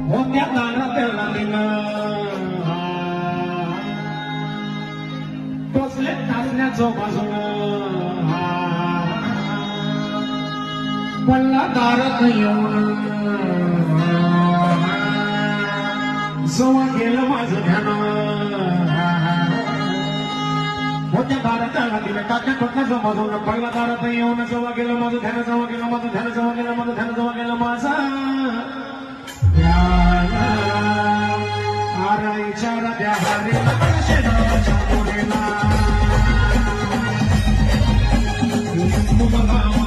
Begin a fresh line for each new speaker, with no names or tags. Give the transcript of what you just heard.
होत्या दारात लागीनं टोचले टाचण्याचं बाजून पल्ला दारात येऊन जवळ गेलं माझं ध्यान होत्या दारात लागीनं टाचण्या टोचण्याचं बाजून पहिला दारात येऊन जवळ गेलं माझं ध्यान जवळ गेलं माझं ध्यान जवळ गेलं माझं ध्यान जवळ गेलं माझं आराईच्या राध्या हरेला शेणाच्या मोरेला मुलगा